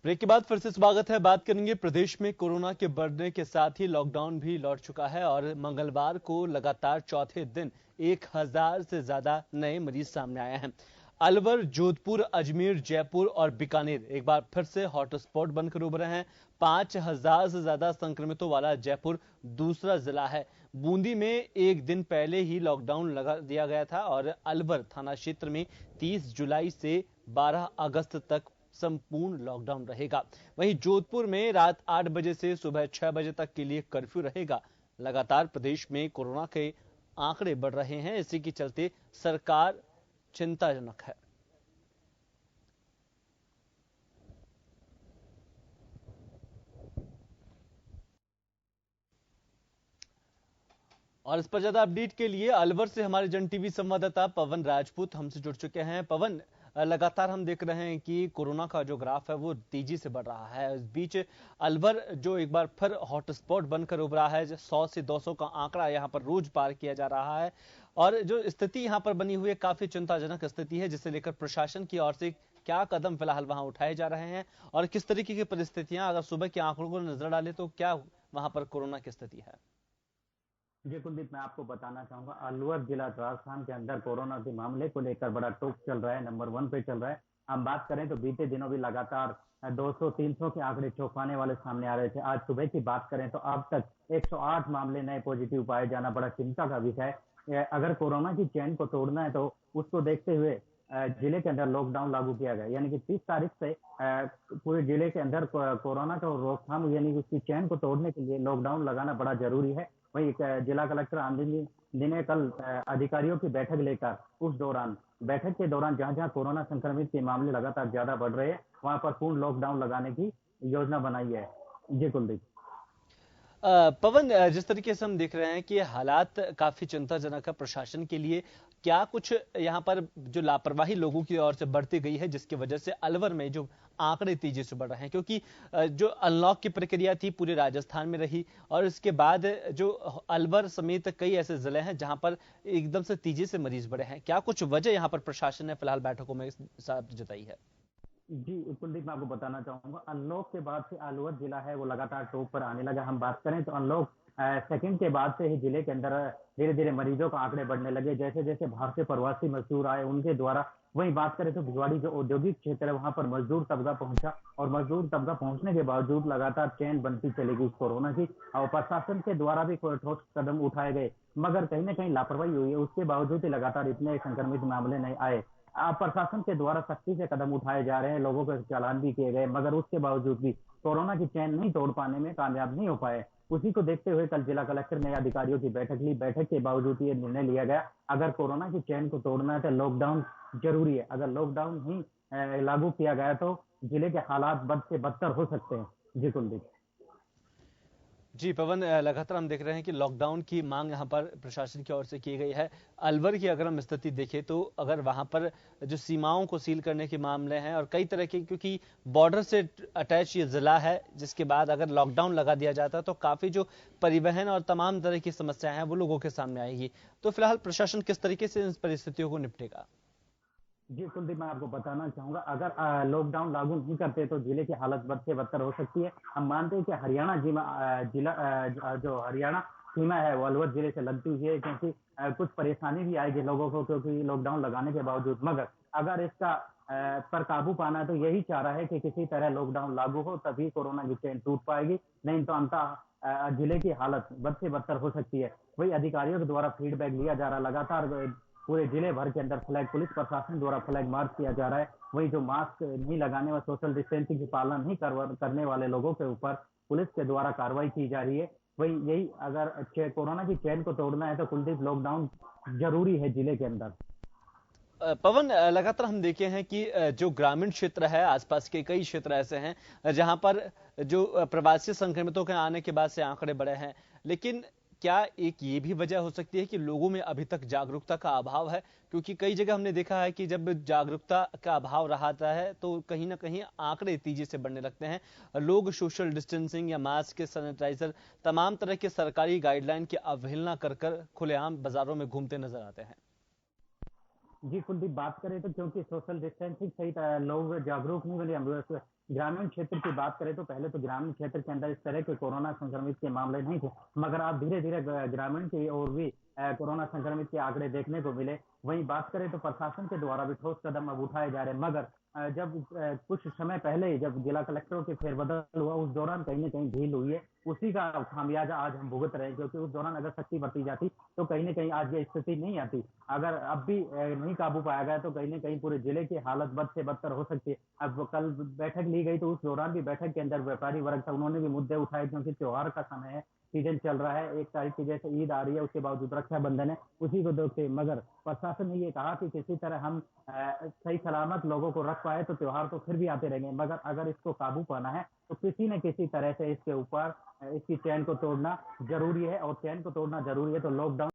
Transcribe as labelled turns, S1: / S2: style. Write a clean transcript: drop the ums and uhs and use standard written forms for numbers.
S1: Break के बाद फिर से स्वागत है। बात करेंगे प्रदेश में कोरोना के बढ़ने के साथ ही लॉकडाउन भी लौट चुका है और मंगलवार को लगातार चौथे दिन 1000 से ज्यादा नए मरीज सामने आए हैं। अलवर, जोधपुर, अजमेर, जयपुर और बीकानेर एक बार फिर से हॉटस्पॉट बनकर उभरे हैं। 5000 से ज्यादा संक्रमितों वाला जयपुर दूसरा जिला है। बूंदी में एक दिन पहले ही लॉकडाउन लगा दिया गया था और अलवर थाना क्षेत्र में 30 जुलाई से 12 अगस्त तक संपूर्ण लॉकडाउन रहेगा। वहीं जोधपुर में रात 8 बजे से सुबह 6 बजे तक के लिए कर्फ्यू रहेगा। लगातार प्रदेश में कोरोना के आंकड़े बढ़ रहे हैं, इसी के चलते सरकार चिंताजनक है। और इस पर ज्यादा अपडेट के लिए अलवर से हमारे जन टीवी संवाददाता पवन राजपूत हमसे जुड़ चुके हैं। पवन, लगातार हम देख रहे हैं कि कोरोना का जो ग्राफ है वो तेजी से बढ़ रहा है। इस बीच अलवर जो एक बार फिर हॉटस्पॉट बनकर उभरा है, 100 से 200 का आंकड़ा यहाँ पर रोज पार किया जा रहा है और जो स्थिति यहाँ पर बनी हुई है काफी चिंताजनक स्थिति है, जिसे लेकर प्रशासन की ओर से क्या कदम फिलहाल वहां उठाए जा रहे हैं और किस तरीके की परिस्थितियां, अगर सुबह के आंकड़ों को नजर डाले तो क्या वहां पर कोरोना की स्थिति है?
S2: जी कुलदीप, मैं आपको बताना चाहूंगा अलवर जिला राजस्थान के अंदर कोरोना के मामले को लेकर बड़ा टॉप चल रहा है, नंबर 1 पे चल रहा है। हम बात करें तो बीते दिनों भी लगातार 200-300 के आंकड़े चौंकाने वाले सामने आ रहे थे। आज सुबह की बात करें तो अब तक 108 मामले नए पॉजिटिव पाए जाना बड़ा चिंता का विषय है। अगर कोरोना की चेन को तोड़ना है तो उसको देखते हुए जिले के अंदर लॉकडाउन लागू किया गया, यानी कि 30 तारीख से पूरे जिले के अंदर कोरोना का रोकथाम यानी कि उसकी चेन को तोड़ने के लिए लॉकडाउन लगाना बड़ा जरूरी है। वही जिला कलेक्टर आनंद जी ने कल अधिकारियों की बैठक लेकर उस दौरान बैठक के दौरान जहां जहां कोरोना संक्रमित के मामले लगातार ज्यादा बढ़ रहे हैं वहां पर पूर्ण लॉकडाउन लगाने की योजना बनाई है। जी कुलदीप।
S1: पवन, जिस तरीके से हम देख रहे हैं कि हालात काफी चिंताजनक है प्रशासन के लिए, क्या कुछ यहाँ पर जो लापरवाही लोगों की ओर से बढ़ती गई है जिसकी वजह से अलवर में जो आंकड़े तेजी से बढ़ रहे हैं? क्योंकि जो अनलॉक की प्रक्रिया थी पूरे राजस्थान में रही और इसके बाद जो अलवर समेत कई ऐसे जिले हैं जहां पर एकदम से तेजी से मरीज बढ़े हैं, क्या कुछ वजह यहाँ पर प्रशासन ने फिलहाल बैठकों में साथ जताई है?
S2: जी कुलदीप, मैं आपको बताना चाहूंगा अनलॉक के बाद से अलवर जिला है वो लगातार टॉप पर आने लगा। हम बात करें तो अनलॉक सेकंड के बाद से ही जिले के अंदर धीरे धीरे मरीजों का आंकड़े बढ़ने लगे, जैसे जैसे बाहर से प्रवासी मजदूर आए उनके द्वारा। वहीं बात करें तो भिवाड़ी जो औद्योगिक क्षेत्र है वहां पर मजदूर तबका पहुंचा और मजदूर तबका पहुंचने के बावजूद लगातार चेन बनती चलेगी कोरोना की और प्रशासन के द्वारा भी कोई ठोस कदम उठाए गए, मगर कहीं ना कहीं लापरवाही हुई है। उसके बावजूद ही लगातार इतने संक्रमित मामले नहीं आए। प्रशासन के द्वारा सख्ती से कदम उठाए जा रहे हैं, लोगों के चालान भी किए गए, मगर उसके बावजूद भी कोरोना की चेन नहीं तोड़ पाने में कामयाब नहीं हो पाए। उसी को देखते हुए कल जिला कलेक्टर ने अधिकारियों की बैठक ली। बैठक के बावजूद ये निर्णय लिया गया, अगर कोरोना की चेन को तोड़ना है तो लॉकडाउन जरूरी है। अगर लॉकडाउन ही लागू किया गया तो जिले के हालात बद से बदतर हो सकते हैं। जी कुलदीप।
S1: जी पवन, लगातार हम देख रहे हैं कि लॉकडाउन की मांग यहां पर प्रशासन की ओर से की गई है। अलवर की अगर हम स्थिति देखें तो अगर वहां पर जो सीमाओं को सील करने के मामले हैं और कई तरह के, क्योंकि बॉर्डर से अटैच ये जिला है, जिसके बाद अगर लॉकडाउन लगा दिया जाता है तो काफी जो परिवहन और तमाम तरह की समस्याएं हैं वो लोगों के सामने आएगी। तो फिलहाल प्रशासन किस तरीके से इन परिस्थितियों को निपटेगा?
S2: जी कुलदीप, मैं आपको बताना चाहूंगा अगर लॉकडाउन लागू नहीं करते तो जिले की हालत बद से बदतर हो सकती है। हम मानते हैं कि हरियाणा जिला जो हरियाणा सीमा है वो अलवर जिले से लगती हुई है, क्योंकि कुछ परेशानी भी आएगी लोगों को क्योंकि लॉकडाउन लगाने के बावजूद। मगर अगर इसका पर काबू पाना है तो यही चाह रहा है कि किसी तरह लॉकडाउन लागू हो, तभी कोरोना की चेन टूट पाएगी, नहीं तो अंततः जिले की हालत बद से बदतर हो सकती है। वही अधिकारियों के द्वारा फीडबैक लिया जा रहा लगातार, पूरे जिले भर के अंदर फ्लैग पुलिस प्रशासन द्वारा फ्लैग मार्च किया जा रहा है। वही जो मास्क नहीं लगाने व सोशल डिस्टेंसिंग की पालन नहीं करने वाले लोगों के ऊपर पुलिस के द्वारा कार्रवाई की जा रही है। वही यही अगर कोरोना की चेन को तोड़ना है तो कुलदीप लॉकडाउन जरूरी है जिले के अंदर।
S1: पवन, लगातार हम देखे हैं कि जो ग्रामीण क्षेत्र है, आसपास के कई क्षेत्र ऐसे हैं जहां पर जो प्रवासी संक्रमितों के आने के बाद से आंकड़े बढ़े हैं, लेकिन क्या एक ये भी वजह हो सकती है कि लोगों में अभी तक जागरूकता का अभाव है? क्योंकि कई जगह हमने देखा है कि जब जागरूकता का अभाव रहता है तो कहीं ना कहीं आंकड़े तेजी से बढ़ने लगते हैं। लोग सोशल डिस्टेंसिंग या मास्क, सैनिटाइजर, तमाम तरह के सरकारी गाइडलाइन की अवहेलना कर कर खुलेआम बाजारों में घूमते नजर आते हैं।
S2: जी कुलदीप, बात करें तो क्योंकि सोशल डिस्टेंसिंग सहित लोग जागरूक नहीं बने, ग्रामीण क्षेत्र की बात करें तो पहले तो ग्रामीण क्षेत्र के अंदर इस तरह के कोरोना संक्रमित के मामले नहीं थे, मगर अब धीरे-धीरे ग्रामीण की ओर भी कोरोना संक्रमित के आंकड़े देखने को मिले। वहीं बात करें तो प्रशासन के द्वारा भी ठोस कदम अब उठाए जा रहे हैं, मगर जब कुछ समय पहले ही जब जिला कलेक्टरों के फेरबदल हुआ, उस दौरान कहीं न कहीं ढील हुई है। उसी का खामियाजा आज हम भुगत रहे हैं, क्योंकि उस दौरान अगर सख्ती बरती जाती, तो कहीं न कहीं आज ये स्थिति नहीं आती। अगर अब भी नहीं काबू पाया गया, तो कहीं न कहीं पूरे जिले की हालत बद से बदतर हो सकती है। अब कल बैठक ली गई, तो उस दौरान भी बैठक के अंदर व्यापारी वर्ग था, उन्होंने भी मुद्दे उठाए, क्योंकि त्योहार का समय है, सीजन चल रहा है। 1 तारीख की जैसे ईद आ रही है, उसके बावजूद रक्षाबंधन है, उसी को देखते मगर प्रशासन ने ये कहा कि किसी तरह हम सही सलामत लोगों को रख पाए, तो त्योहार तो फिर भी आते रहेंगे, मगर अगर इसको काबू पाना है, तो किसी न किसी तरह से इसके ऊपर इसकी चैन को तोड़ना ज़रूरी है, और चैन को तोड़ना ज़रूरी है, तो लॉकडाउन